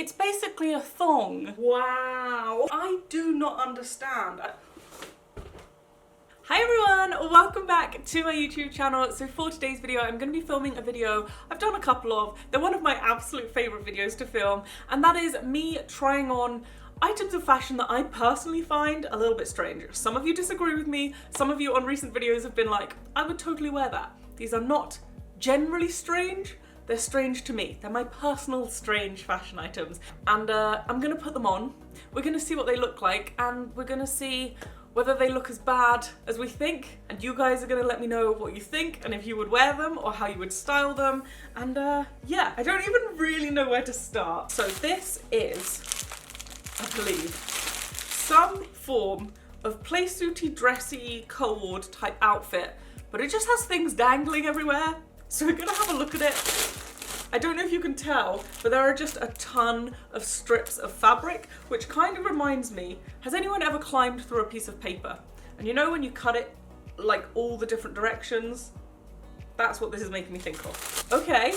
It's basically a thong. Wow. I do not understand. Hi everyone, welcome back to my YouTube channel. So for today's video, I'm going to be filming a video I've done a couple of. They're one of my absolute favourite videos to film, and that is me trying on items of fashion that I personally find a little bit strange. Some of you disagree with me, some of you on recent videos have been like, I would totally wear that. These are not generally strange, they're strange to me. They're my personal strange fashion items. And I'm gonna put them on, we're gonna see what they look like, and we're gonna see whether they look as bad as we think, and you guys are gonna let me know what you think and if you would wear them or how you would style them. And yeah, I don't even really know where to start. So this is, I believe, some form of playsuity, dressy, cold type outfit, but it just has things dangling everywhere. So we're gonna have a look at it. I don't know if you can tell, but there are just a ton of strips of fabric, which kind of reminds me, has anyone ever climbed through a piece of paper? And you know when you cut it like all the different directions? That's what this is making me think of. Okay.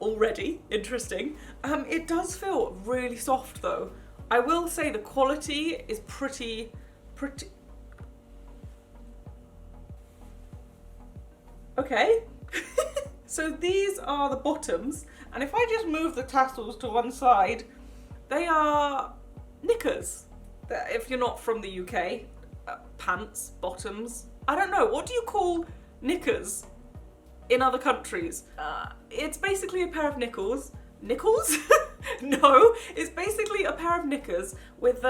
Already interesting. It does feel really soft though. I will say the quality is pretty. Okay. So these are the bottoms, and if I just move the tassels to one side, they are knickers. If you're not from the UK, pants, bottoms. I don't know, what do you call knickers in other countries? It's basically a pair of nickels. Nickels? No, it's basically a pair of knickers with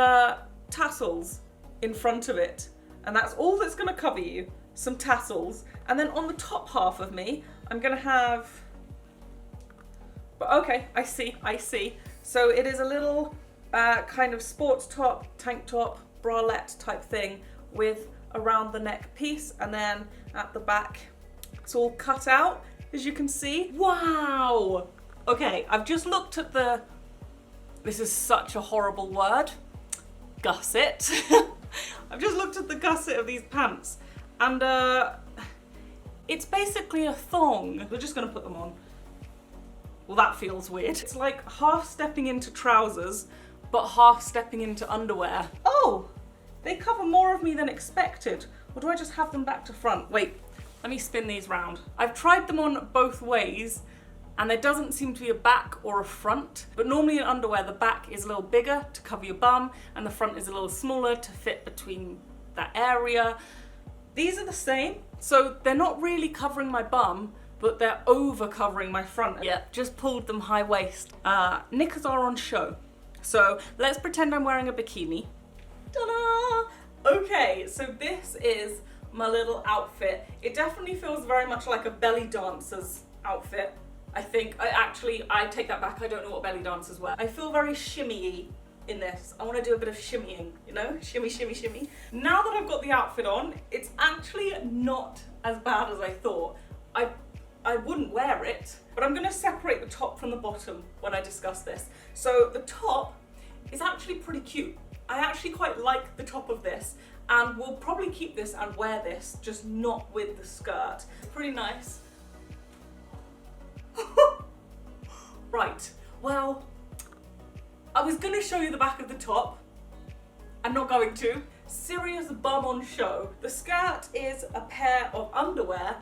tassels in front of it. And that's all that's gonna cover you, some tassels. And then on the top half of me, I'm gonna have, but okay, I see. So it is a little kind of sports top, tank top, bralette type thing with around the neck piece, and then at the back, it's all cut out, as you can see. Wow! Okay, I've just looked at the, this is such a horrible word, gusset. I've just looked at the gusset of these pants, and it's basically a thong. We're just gonna put them on. Well, that feels weird. It's like half stepping into trousers, but half stepping into underwear. Oh, they cover more of me than expected. Or do I just have them back to front? Wait, let me spin these round. I've tried them on both ways, and there doesn't seem to be a back or a front. But normally in underwear, the back is a little bigger to cover your bum, and the front is a little smaller to fit between that area. These are the same, so they're not really covering my bum, but they're over covering my front. Yeah, just pulled them high waist. Knickers are on show. So let's pretend I'm wearing a bikini. Ta-da! Okay, so this is my little outfit. It definitely feels very much like a belly dancer's outfit, I think. I take that back, I don't know what belly dancers wear. I feel very shimmy-y in this. I want to do a bit of shimmying, you know? Shimmy, shimmy, shimmy. Now that I've got the outfit on, it's actually not as bad as I thought. I wouldn't wear it, but I'm going to separate the top from the bottom when I discuss this. So the top is actually pretty cute. I actually quite like the top of this, and we'll probably keep this and wear this, just not with the skirt. Pretty nice. Right, well, I was gonna show you the back of the top. I'm not going to. Serious bum on show. The skirt is a pair of underwear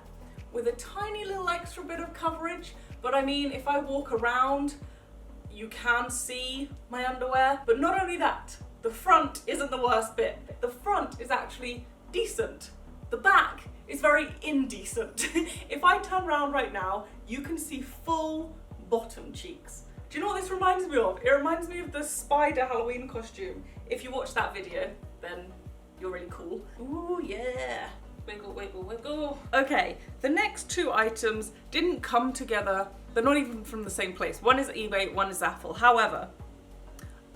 with a tiny little extra bit of coverage, but I mean, if I walk around, you can see my underwear. But not only that, the front isn't the worst bit. The front is actually decent. The back is very indecent. If I turn around right now, you can see full bottom cheeks. Do you know what this reminds me of? It reminds me of the spider Halloween costume. If you watch that video, then you're really cool. Ooh, yeah. Wiggle, wiggle, wiggle. Okay, the next two items didn't come together. They're not even from the same place. One is eBay, one is Zaful. However,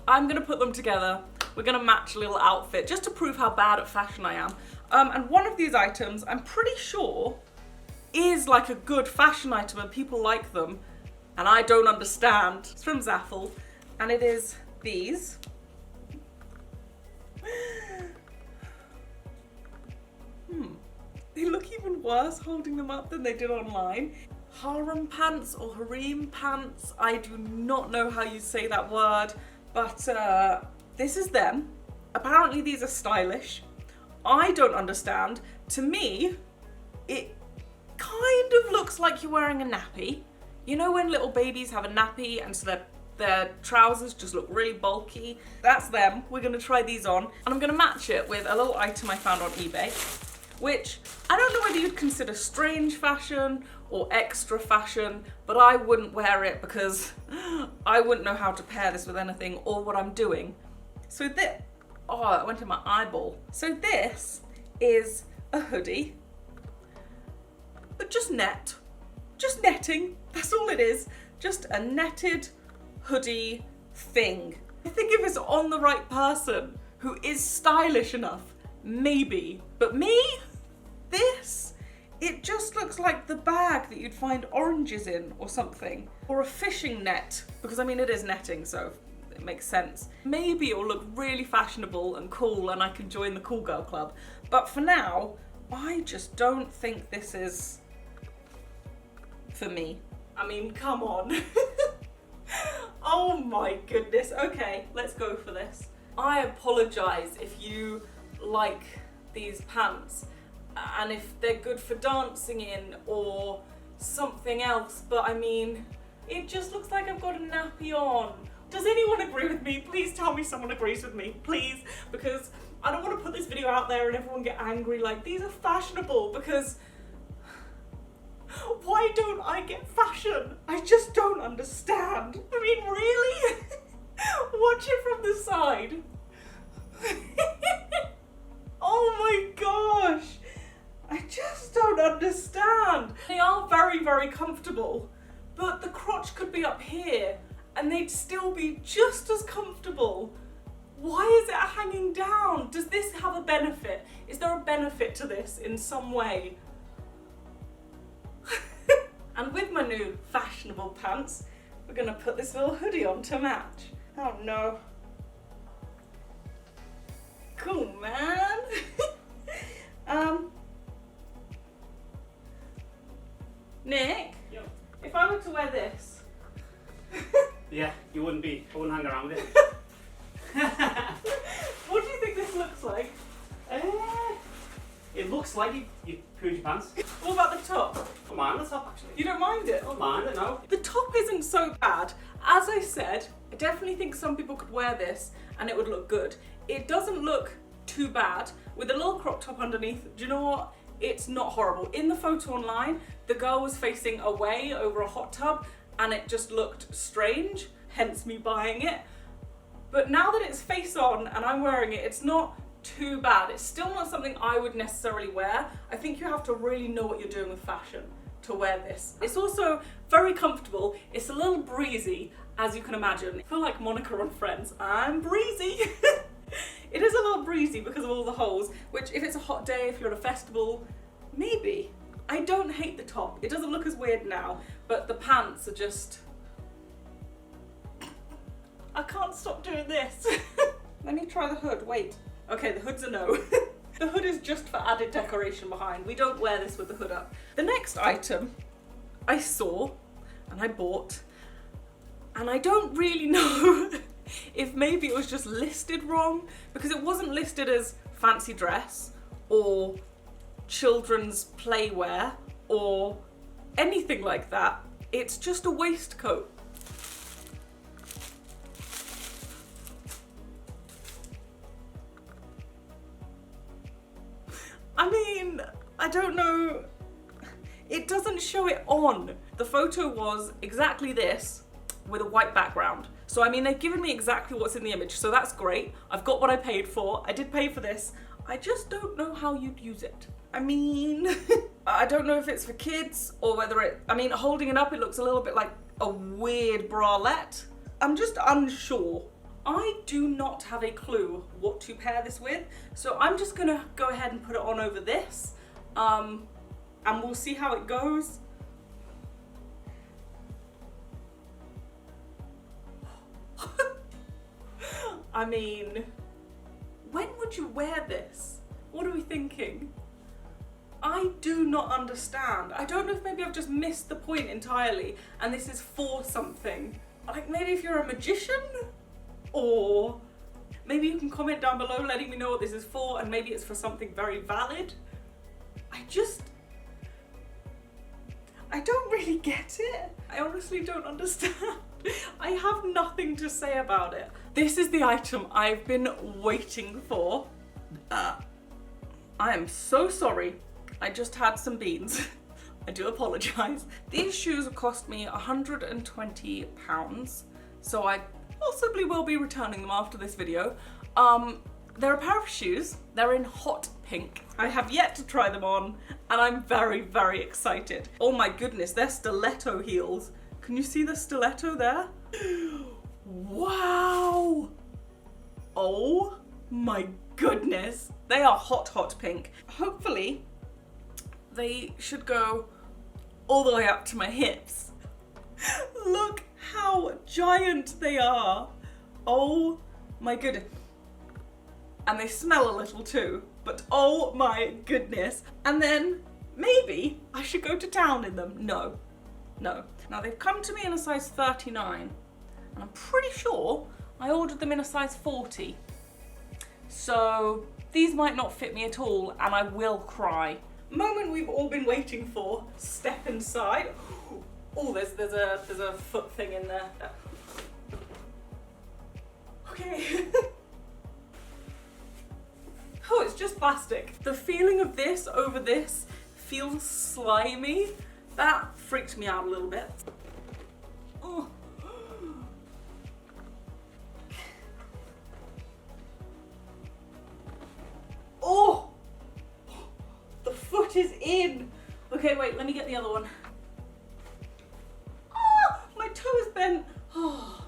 I'm gonna put them together. We're gonna match a little outfit just to prove how bad at fashion I am. And one of these items, I'm pretty sure, is like a good fashion item and people like them. And I don't understand. It's from Zaful, and it is these. They look even worse holding them up than they did online. harem pants or harem pants. I do not know how you say that word, but this is them. Apparently these are stylish. I don't understand. To me, it kind of looks like you're wearing a nappy. You know when little babies have a nappy and so their trousers just look really bulky? That's them. We're gonna try these on and I'm gonna match it with a little item I found on eBay, which I don't know whether you'd consider strange fashion or extra fashion, but I wouldn't wear it because I wouldn't know how to pair this with anything or what I'm doing. So this, oh, it went in my eyeball. So this is a hoodie, but just netting, that's all it is. Just a netted hoodie thing. I think if it's on the right person who is stylish enough, maybe. But me, this, it just looks like the bag that you'd find oranges in or something. Or a fishing net, because I mean it is netting, so it makes sense. Maybe it'll look really fashionable and cool and I can join the cool girl club. But for now, I just don't think this is for me. I mean, come on. Oh my goodness. Okay, let's go for this. I apologize if you like these pants and if they're good for dancing in or something else, but I mean, it just looks like I've got a nappy on. Does anyone agree with me? Please tell me someone agrees with me, please, because I don't want to put this video out there and everyone get angry like these are fashionable, because why don't I get fashion? I just don't understand. I mean, really? Watch it from the side. Oh my gosh. I just don't understand. They are very, very comfortable, but the crotch could be up here and they'd still be just as comfortable. Why is it hanging down? Does this have a benefit? Is there a benefit to this in some way? And with my new fashionable pants, we're gonna put this little hoodie on to match. Oh no. Cool, man. Nick, Yo. if I were to wear this. Yeah, I wouldn't hang around with it. What do you think this looks like? It looks like you pooed your pants. What about the top? I don't mind the top actually. You don't mind it? I don't mind it, no. The top isn't so bad. As I said, I definitely think some people could wear this and it would look good. It doesn't look too bad with a little crop top underneath. Do you know what? It's not horrible. In the photo online, the girl was facing away over a hot tub and it just looked strange, hence me buying it. But now that it's face on and I'm wearing it, it's not too bad. It's still not something I would necessarily wear. I think you have to really know what you're doing with fashion to wear this. It's also very comfortable. It's a little breezy, as you can imagine. I feel like Monica on Friends. I'm breezy. It is a little breezy because of all the holes, which if it's a hot day, if you're at a festival, maybe. I don't hate the top. It doesn't look as weird now, but the pants are just... I can't stop doing this. Let me try the hood, wait. Okay, the hood's a no. The hood is just for added decoration behind. We don't wear this with the hood up. The next item I saw and I bought, and I don't really know if maybe it was just listed wrong, because it wasn't listed as fancy dress or children's playwear or anything like that. It's just a waistcoat. I mean, I don't know, it doesn't show it on. The photo was exactly this with a white background. So I mean, they've given me exactly what's in the image, so that's great. I've got what I paid for. I did pay for this. I just don't know how you'd use it. I mean, I don't know if it's for kids or whether it, I mean, holding it up, it looks a little bit like a weird bralette. I'm just unsure. I do not have a clue what to pair this with, so I'm just gonna go ahead and put it on over this, and we'll see how it goes. I mean, when would you wear this? What are we thinking? I do not understand. I don't know if maybe I've just missed the point entirely and this is for something. Like maybe if you're a magician, or maybe you can comment down below letting me know what this is for, and maybe it's for something very valid. I don't really get it. I honestly don't understand. I have nothing to say about it. This is the item I've been waiting for. I am so sorry. I just had some beans. I do apologise. These shoes cost me £120, so I possibly will be returning them after this video. They're a pair of shoes. They're in hot pink. I have yet to try them on, and I'm very, very excited. Oh my goodness, they're stiletto heels. Can you see the stiletto there? Wow! Oh my goodness. They are hot, hot pink. Hopefully, they should go all the way up to my hips. Look how giant they are. Oh my goodness. And they smell a little too, but oh my goodness. And then maybe I should go to town in them. No. Now they've come to me in a size 39, and I'm pretty sure I ordered them in a size 40. So these might not fit me at all, and I will cry. Moment we've all been waiting for. Step inside. Oh, there's a foot thing in there. Okay. Oh, it's just plastic. The feeling of this over this feels slimy. That freaked me out a little bit. Oh. Oh! The foot is in. Okay, wait, let me get the other one. Ah, my toe is bent. Oh.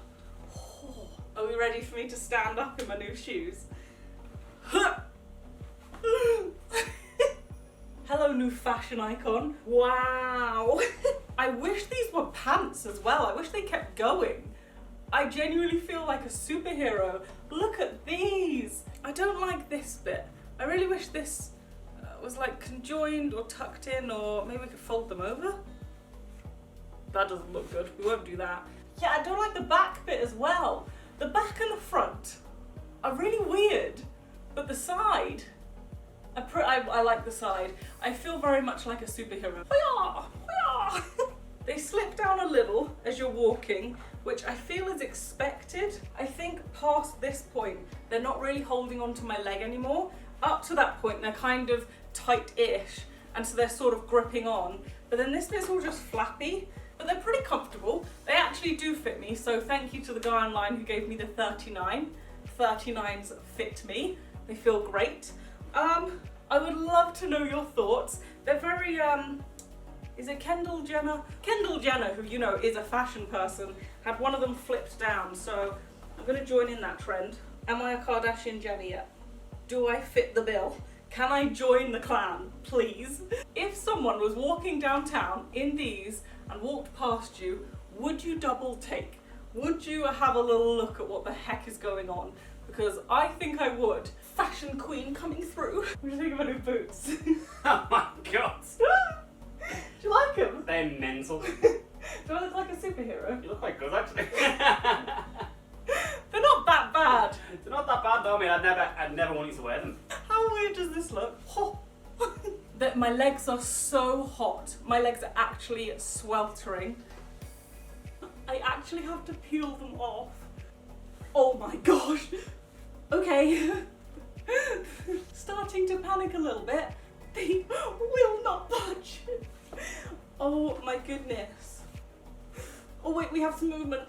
Are we ready for me to stand up in my new shoes? Hello, new fashion icon. Wow. I wish these were pants as well. I wish they kept going. I genuinely feel like a superhero. Look at these. I don't like this bit. I really wish this was like conjoined or tucked in, or maybe we could fold them over. That doesn't look good. We won't do that. Yeah, I don't like the back bit as well. The back and the front are really weird, but the side, I like the side. I feel very much like a superhero. They slip down a little as you're walking, which I feel is expected. I think past this point, they're not really holding onto my leg anymore. Up to that point, they're kind of tight-ish, and so they're sort of gripping on. But then this bit's all just flappy, but they're pretty comfortable. They actually do fit me, so thank you to the guy online who gave me the 39. 39s fit me. They feel great. I would love to know your thoughts. They're very, is it Kendall Jenner? Kendall Jenner, who you know is a fashion person, had one of them flipped down, so I'm gonna join in that trend. Am I a Kardashian Jenner yet? Do I fit the bill? Can I join the clan, please? If someone was walking downtown in these and walked past you, would you double take? Would you have a little look at what the heck is going on? Because I think I would. Fashion queen coming through. What do you think of my new boots? Oh my god. Do you like them? They're mental. Do I look like a superhero? You look quite good actually. They're not that bad. They're not that bad though. I mean, I'd never want you to wear them. How weird does this look? That my legs are so hot. My legs are actually sweltering. I actually have to peel them off. Oh my gosh. Okay. Starting to panic a little bit. They will not budge. Oh my goodness. Oh wait, we have some movement.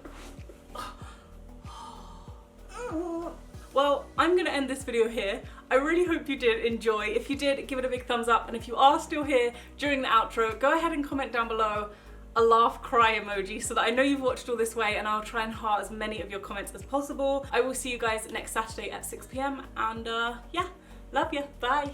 Well, I'm gonna end this video here. I really hope you did enjoy. If you did, give it a big thumbs up. And if you are still here during the outro, go ahead and comment down below a laugh cry emoji so that I know you've watched all this way, and I'll try and heart as many of your comments as possible. I will see you guys next Saturday at 6 PM, and yeah, love you, bye.